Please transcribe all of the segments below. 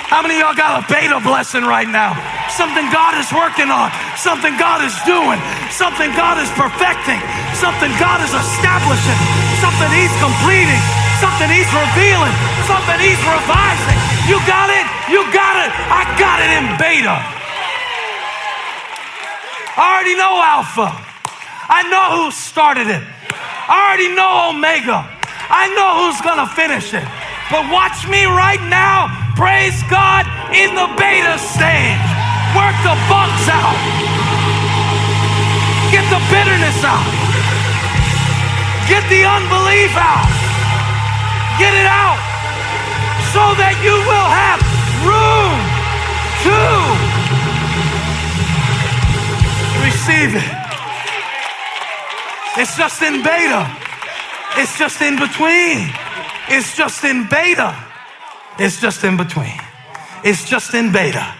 How many of y'all got a beta blessing right now? Something God is working on, something God is doing, something God is perfecting, something God is establishing, something he's completing, something he's revealing, something he's revising. You got it? You got it. I got it in beta. I already know Alpha. I know who started it. I already know Omega. I know who's gonna finish it. But watch me right now, praise God, in the beta stage. Work the bugs out. Get the bitterness out. Get the unbelief out. Get it out so that you will have room to receive it. It's just in beta. It's just in between. It's just in beta. It's just in between. It's just in beta.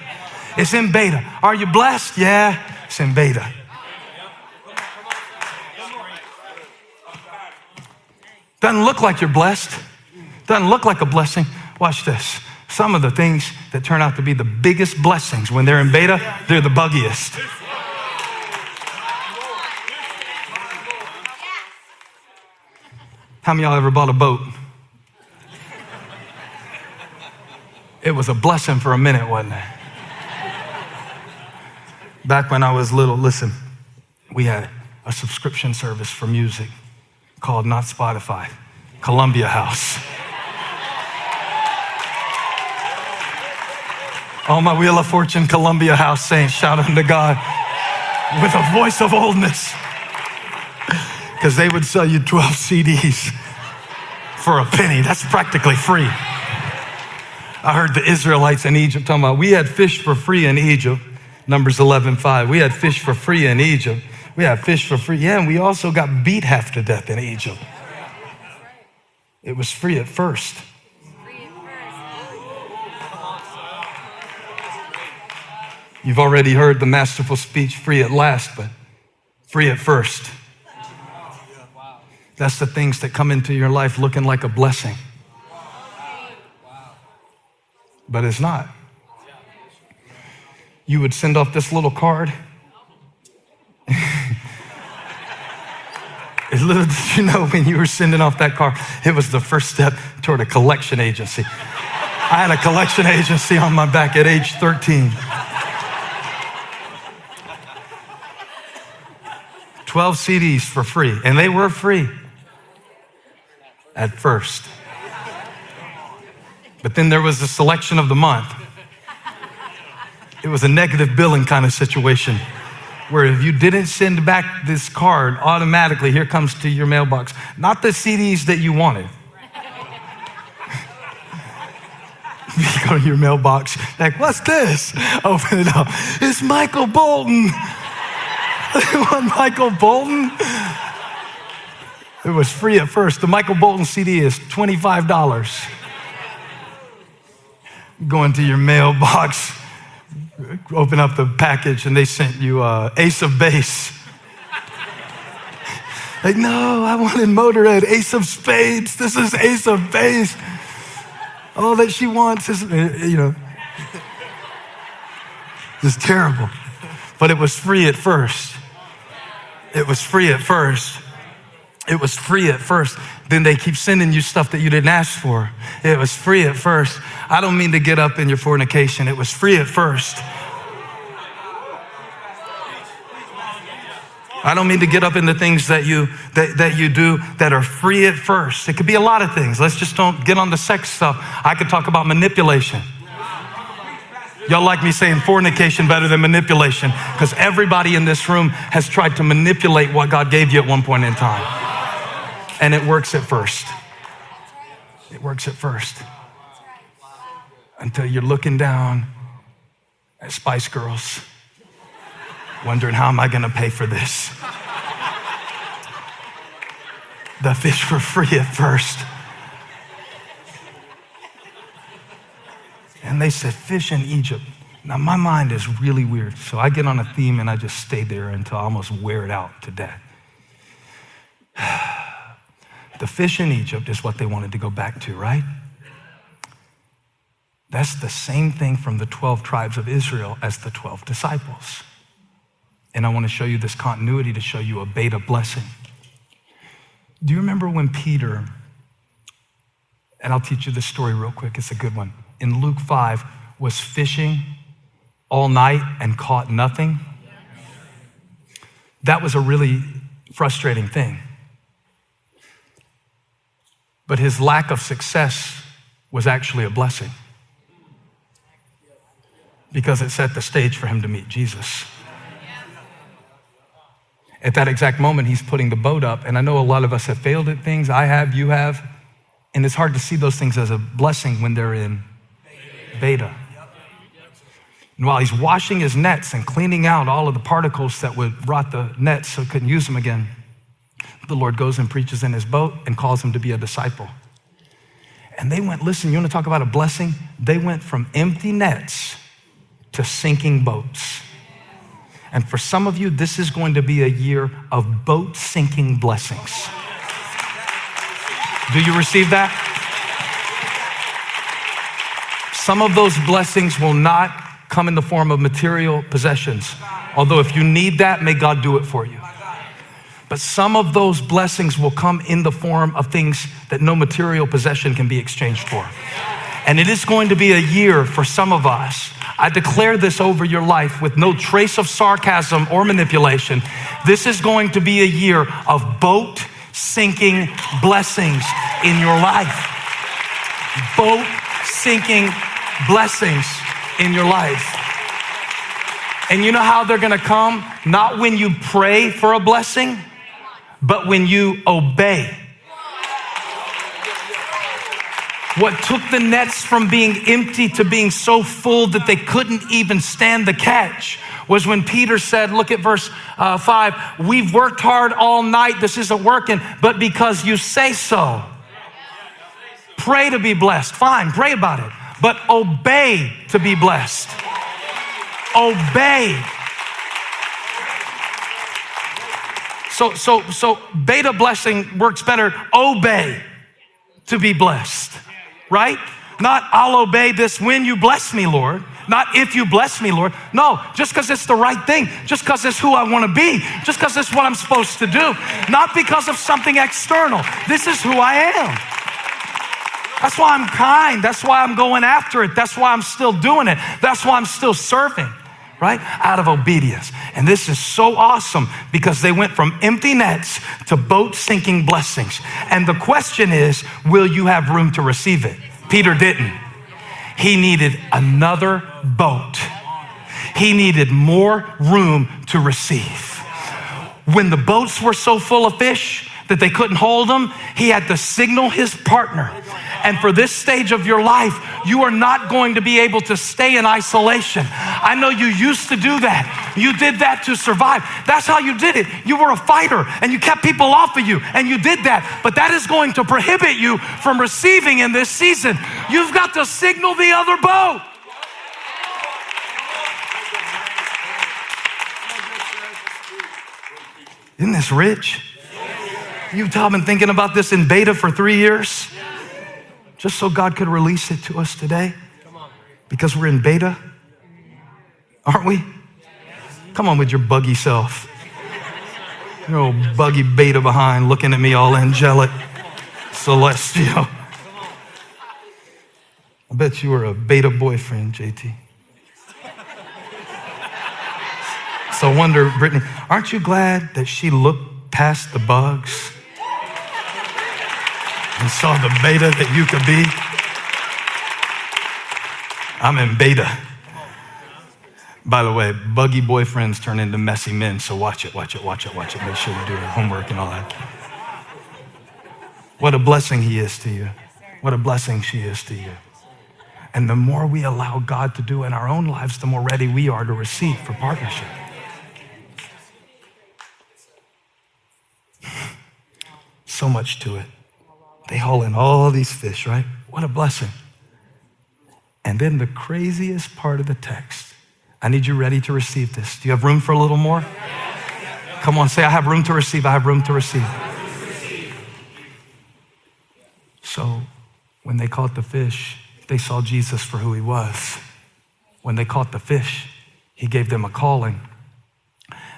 It's in beta. Are you blessed? Yeah, it's in beta. Doesn't look like you're blessed. Doesn't look like a blessing. Watch this. Some of the things that turn out to be the biggest blessings when they're in beta, they're the buggiest. How many of y'all ever bought a boat? It was a blessing for a minute, wasn't it? Back when I was little, listen, we had a subscription service for music called not Spotify, Columbia House. All my Wheel of Fortune Columbia House saints shout unto God with a voice of oldness, because they would sell you 12 CDs for a penny. That's practically free. I heard the Israelites in Egypt talking about, we had fish for free in Egypt, Numbers 11:5. We had fish for free in Egypt. We had fish for free. Yeah, and we also got beat half to death in Egypt. It was free at first. You've already heard the masterful speech, free at last, but free at first. That's the things that come into your life looking like a blessing. But it's not. You would send off this little card. Little did you know, when you were sending off that card, it was the first step toward a collection agency. I had a collection agency on my back at age 13. 12 CDs for free, and they were free at first. But then there was the selection of the month. It was a negative billing kind of situation where if you didn't send back this card, automatically here comes to your mailbox, not the CDs that you wanted. You go to your mailbox, like, what's this? Open it up. It's Michael Bolton. You want Michael Bolton? It was free at first. The Michael Bolton CD is $25. Go into your mailbox, open up the package, and they sent you Ace of Base. Like, no, I wanted Motorhead, Ace of Spades. This is Ace of Base. All that she wants is, it's terrible. But it was free at first. It was free at first. It was free at first. Then they keep sending you stuff that you didn't ask for. It was free at first. I don't mean to get up in your fornication. It was free at first. I don't mean to get up in the things that you do that are free at first. It could be a lot of things. Let's just don't get on the sex stuff. I could talk about manipulation. Y'all like me saying fornication better than manipulation, because everybody in this room has tried to manipulate what God gave you at one point in time. And it works at first. It works at first. Until you're looking down at Spice Girls, wondering, how am I going to pay for this? The fish were free at first. And they said, fish in Egypt. Now, my mind is really weird. So I get on a theme and I just stay there until I almost wear it out to death. The fish in Egypt is what they wanted to go back to, right? request the same thing from the 12 tribes of Israel as the 12 disciples. And I want to show you this continuity to show you a beta blessing. Do you remember when Peter, and I'll teach you this story real quick, it's a good one. In Luke 5, was fishing all night and caught nothing? That was a really frustrating thing. But his lack of success was actually a blessing because it set the stage for him to meet Jesus. At that exact moment, he's putting the boat up, and I know a lot of us have failed at things. I have, you have, and it's hard to see those things as a blessing when they're in beta. And while he's washing his nets and cleaning out all of the particles that would rot the nets so he couldn't use them again, the Lord goes and preaches in his boat and calls him to be a disciple. And they went, listen, you want to talk about a blessing? They went from empty nets to sinking boats. And for some of you, this is going to be a year of boat sinking blessings. Do you receive that? Some of those blessings will not come in the form of material possessions. Although if you need that, may God do it for you. But some of those blessings will come in the form of things that no material possession can be exchanged for. And it is going to be a year for some of us. I declare this over your life with no trace of sarcasm or manipulation. This is going to be a year of boat sinking blessings in your life. Boat sinking blessings in your life. And you know how they're gonna come? Not when you pray for a blessing, but when you obey. What took the nets from being empty to being so full that they couldn't even stand the catch was when Peter said, look at verse 5, we've worked hard all night, this isn't working, but because you say so. Pray to be blessed, fine, pray about it, but obey to be blessed. Obey. So beta blessing works better, obey to be blessed. Right? Not I'll obey this when you bless me, Lord. Not if you bless me, Lord. No, just because it's the right thing. Just because it's who I want to be. Just because it's what I'm supposed to do. Not because of something external. This is who I am. That's why I'm kind. That's why I'm going after it. That's why I'm still doing it. That's why I'm still serving. Right? Out of obedience. And this is so awesome because they went from empty nets to boat sinking blessings. And the question is, will you have room to receive it? Peter didn't. He needed another boat. He needed more room to receive. When the boats were so full of fish that they couldn't hold them, he had to signal his partner. And for this stage of your life, you are not going to be able to stay in isolation. I know you used to do that. You did that to survive. That's how you did it. You were a fighter and you kept people off of you and you did that. But that is going to prohibit you from receiving in this season. You've got to signal the other boat. Isn't this rich? You've been thinking about this in beta for 3 years, just so God could release it to us today, because we're in beta, aren't we? Come on with your buggy self. Your old buggy beta behind, looking at me all angelic, celestial. I bet you were a beta boyfriend, JT. So I wonder, Brittany, aren't you glad that she looked past the bugs and saw the beta that you could be? I'm in beta. By the way, buggy boyfriends turn into messy men, so watch it. Make sure you do your homework and all that. What a blessing he is to you. What a blessing she is to you. And the more we allow God to do in our own lives, the more ready we are to receive for partnership. So much to it. They haul in all these fish, right? What a blessing. And then the craziest part of the text. I need you ready to receive this. Do you have room for a little more? Come on, say, I have room to receive. I have room to receive. So when they caught the fish, They saw Jesus for who he was. When they caught the fish, he gave them a calling.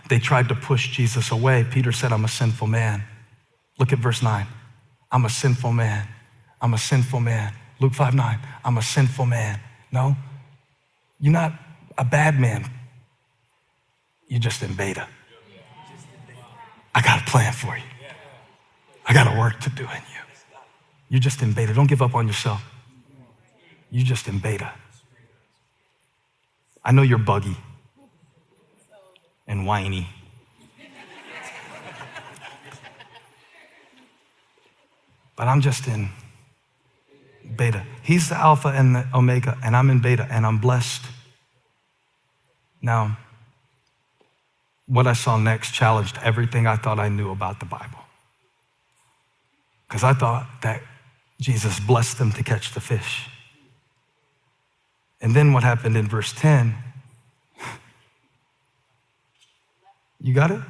They tried to push Jesus away. Peter said, I'm a sinful man. Look at verse 9. I'm a sinful man. I'm a sinful man. Luke 5:9. I'm a sinful man. No, you're not a bad man. You're just in beta. I got a plan for you. I got a work to do in you. You're just in beta. Don't give up on yourself. You're just in beta. I know you're buggy and whiny. But I'm just in beta. He's the Alpha and the Omega, and I'm in beta, and I'm blessed. Now, what I saw next challenged everything I thought I knew about the Bible. Because I thought that Jesus blessed them to catch the fish. And then what happened in verse 10, you got it?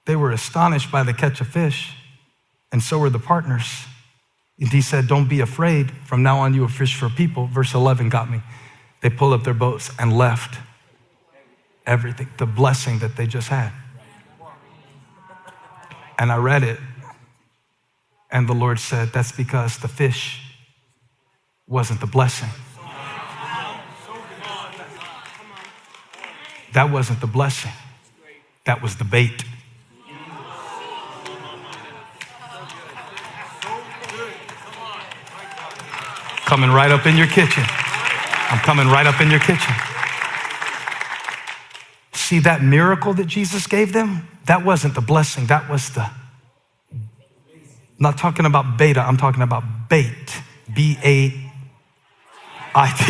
They were astonished by the catch of fish, and so were the partners. And he said, don't be afraid. From now on, you will fish for people. Verse 11 got me. They pulled up their boats and left everything, the blessing that they just had. And I read it, and the Lord said, that's because the fish wasn't the blessing. That wasn't the blessing. That was the bait. Coming right up in your kitchen. I'm coming right up in your kitchen. See that miracle that Jesus gave them? That wasn't the blessing. That was the, I'm not talking about beta. I'm talking about bait. B-A-I-T.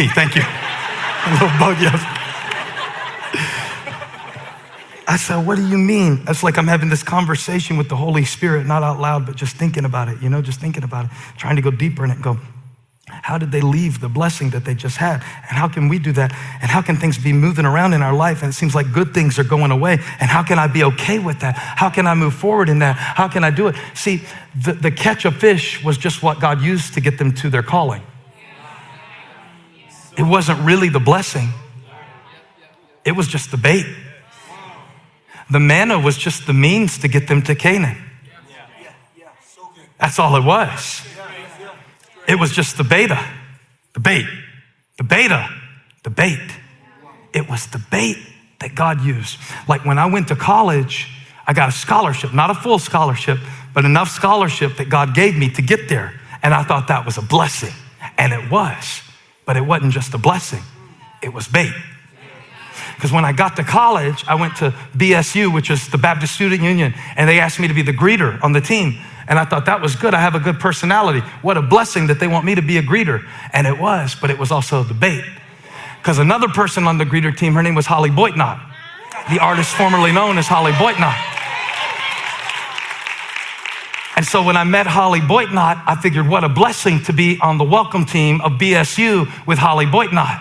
Thank you. A little buggy. I said, what do you mean? It's like I'm having this conversation with the Holy Spirit, not out loud, but just thinking about it, just thinking about it, trying to go deeper in it and go, how did they leave the blessing that they just had? And how can we do that? And how can things be moving around in our life? And it seems like good things are going away. And how can I be okay with that? How can I move forward in that? How can I do it? See, the catch of fish was just what God used to get them to their calling. It wasn't really the blessing. It was just the bait. The manna was just the means to get them to Canaan. That's all it was. It was just the beta, the bait, the beta, the bait. It was the bait that God used. Like when I went to college, I got a scholarship, not a full scholarship, but enough scholarship that God gave me to get there. And I thought that was a blessing. And it was, but it wasn't just a blessing. It was bait. Because when I got to college, I went to BSU, which is the Baptist Student Union, and they asked me to be the greeter on the team. And I thought that was good. I have a good personality. What a blessing that they want me to be a greeter. And it was, but it was also the bait. Because another person on the greeter team, her name was Holly Boitnott, the artist formerly known as Holly Boitnott. And so when I met Holly Boitnott, I figured what a blessing to be on the welcome team of BSU with Holly Boitnott.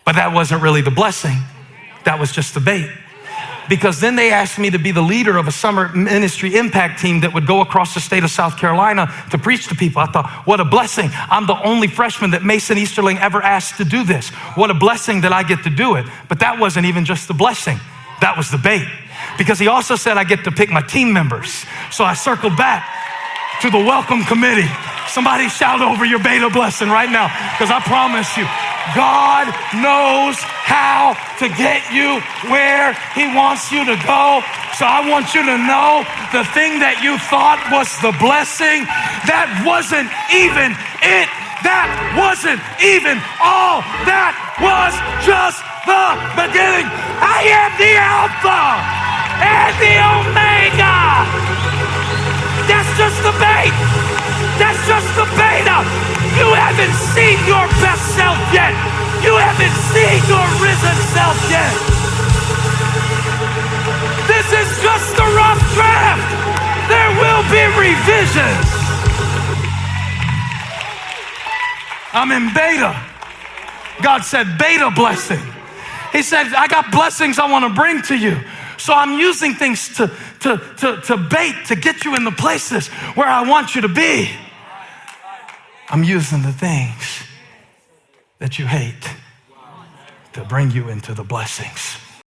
But that wasn't really the blessing. That was just the bait. Because then they asked me to be the leader of a summer ministry impact team that would go across the state of South Carolina to preach to people. I thought, what a blessing. I'm the only freshman that Mason Easterling ever asked to do this. What a blessing that I get to do it. But that wasn't even just the blessing. That was the bait. Because he also said I get to pick my team members. So I circled back to the welcome committee. Somebody shout over your beta blessing right now, because I promise you, God knows how to get you where he wants you to go. So I want you to know the thing that you thought was the blessing, that wasn't even it. That wasn't even all. That was just the beginning. I am the Alpha and the Omega. That's just the bait. That's just the beta. You haven't seen your best self yet. You haven't seen your risen self yet. This is just the rough draft. There will be revisions. I'm in beta. God said beta blessing. He said, I got blessings I want to bring to you. So I'm using things to bait, to get you in the places where I want you to be. I'm using the things that you hate to bring you into the blessings.